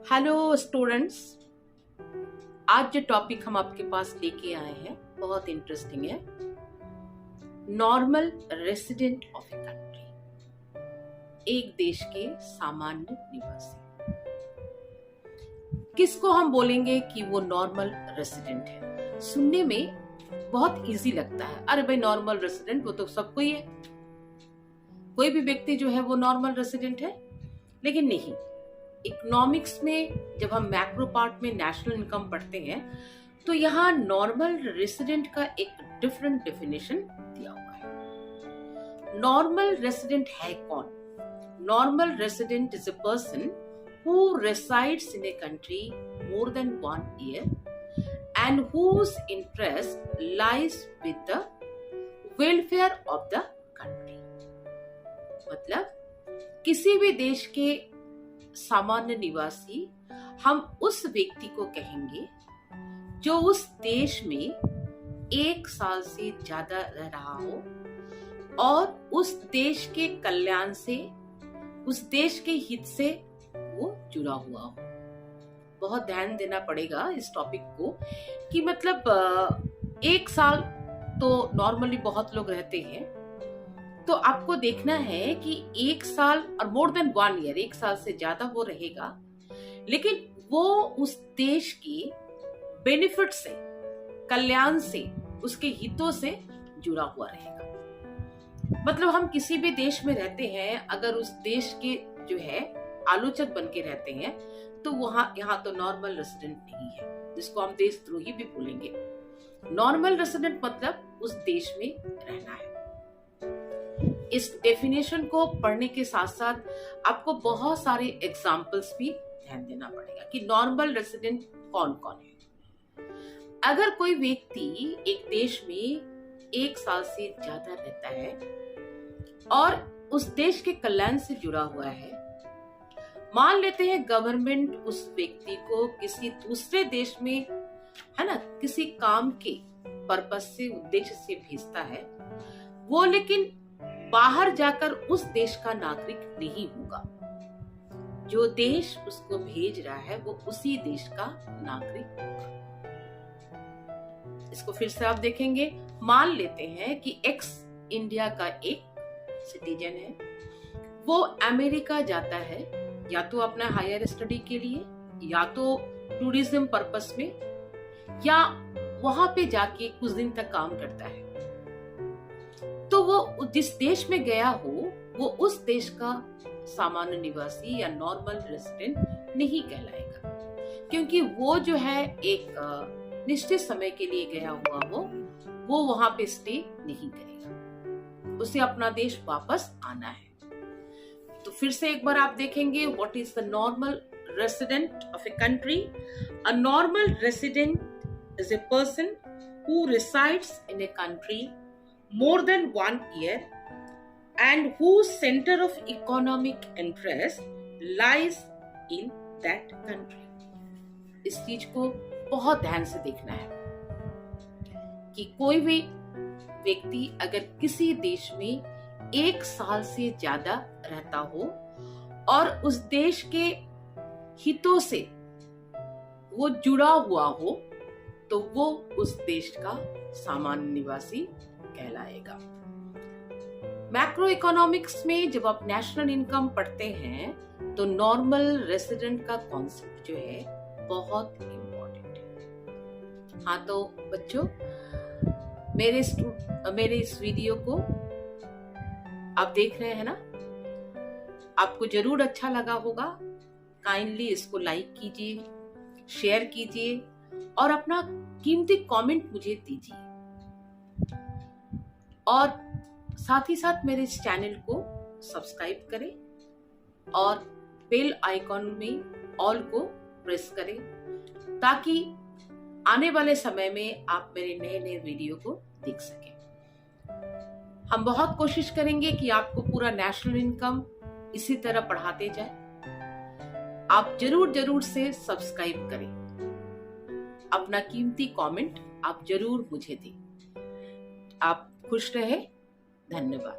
Hello students, आज जो topic हम आपके पास लेके आए हैं बहुत इंटरेस्टिंग है। Normal resident of a country, एक देश के सामान्य निवासी। किसको हम बोलेंगे कि वो नॉर्मल रेसिडेंट है? सुनने में बहुत इजी लगता है, अरे भाई नॉर्मल रेसिडेंट वो तो सबको ही है, कोई भी व्यक्ति जो है वो नॉर्मल रेसिडेंट है। लेकिन नहीं, इकोनॉमिक्स में जब हम मैक्रो पार्ट में नेशनल इनकम पढ़ते हैं तो यहाँ नॉर्मल रेसिडेंट का एक डिफरेंट डेफिनेशन दिया हुआ है। नॉर्मल रेसिडेंट है कौन? Normal resident is a person who resides in a country more than 1 year and whose interest lies with the welfare of the country। मतलब किसी भी देश के सामान्य निवासी हम उस व्यक्ति को कहेंगे जो उस देश में 1 साल से ज्यादा रह रहा हो और उस देश के कल्याण से, उस देश के हित से वो जुड़ा हुआ हो। बहुत ध्यान देना पड़ेगा इस टॉपिक को कि मतलब 1 साल तो नॉर्मली बहुत लोग रहते हैं, तो आपको देखना है कि 1 साल और मोर देन 1 year, 1 साल से ज्यादा वो रहेगा, लेकिन वो उस देश के बेनिफिट से, कल्याण से, उसके हितों से जुड़ा हुआ रहेगा। मतलब हम किसी भी देश में रहते हैं, अगर उस देश के जो है आलोचक बन के रहते हैं तो यहाँ तो नॉर्मल रेसिडेंट नहीं है, जिसको हम देशद्रोही भी बोलेंगे। नॉर्मल रेसिडेंट मतलब उस देश में रहना है। इस डेफिनेशन को पढ़ने के साथ साथ आपको बहुत सारे एग्जाम्पल्स भी ध्यान देना पड़ेगा कि नॉर्मल रेसिडेंट कौन कौन है। अगर कोई व्यक्ति एक देश में 1 साल से ज्यादा रहता है और उस देश के कल्याण से जुड़ा हुआ है, मान लेते हैं गवर्नमेंट उस व्यक्ति को किसी दूसरे देश में, है ना, किसी काम के पर्पस से, उद्देश्य से भेजता है, वो लेकिन बाहर जाकर उस देश का नागरिक नहीं होगा। जो देश उसको भेज रहा है वो उसी देश का नागरिक होगा। इसको फिर से आप देखेंगे। मान लेते हैं कि एक्स इंडिया का एक सिटीजन है, वो अमेरिका जाता है या तो अपना हायर स्टडी के लिए, या तो टूरिज्म पर्पस में, या वहां पे जाके कुछ दिन तक काम करता है। तो वो जिस देश में गया हो वो उस देश का सामान्य निवासी या नॉर्मल रेसिडेंट नहीं कहलाएगा, क्योंकि वो जो है एक निश्चित समय के लिए गया हुआ हो, वो वहां पे स्टे नहीं करेगा, उसे अपना देश वापस आना है। तो फिर से एक बार आप देखेंगे, what is the normal resident of a country? A normal resident is a person who resides in a country more than 1 year and whose center of economic interest lies in that country। इस चीज को बहुत ध्यान से देखना है कि कोई भी व्यक्ति अगर किसी देश में 1 साल से ज्यादा रहता हो और उस देश के हितों से वो जुड़ा हुआ हो, तो वो उस देश का सामान्य निवासी कहलाएगा। मैक्रो इकोनॉमिक्स में जब आप नेशनल इनकम पढ़ते हैं तो नॉर्मल रेसिडेंट का कॉन्सेप्ट जो है बहुत इम्पोर्टेंट है। हाँ तो बच्चों, मेरे इस वीडियो को आप देख रहे हैं ना, आपको जरूर अच्छा लगा होगा। काइंडली इसको लाइक कीजिए, शेयर कीजिए और अपना कीमती कमेंट मुझे दीजिए, और साथ ही साथ मेरे इस चैनल को सब्सक्राइब करें और बेल आइकॉन में ऑल को प्रेस करें, ताकि आने वाले समय में आप मेरे नए नए वीडियो को देख सकें। हम बहुत कोशिश करेंगे कि आपको पूरा नेशनल इनकम इसी तरह पढ़ाते जाए। आप जरूर से सब्सक्राइब करें, अपना कीमती कमेंट आप जरूर मुझे दें। आप खुश रहे। धन्यवाद।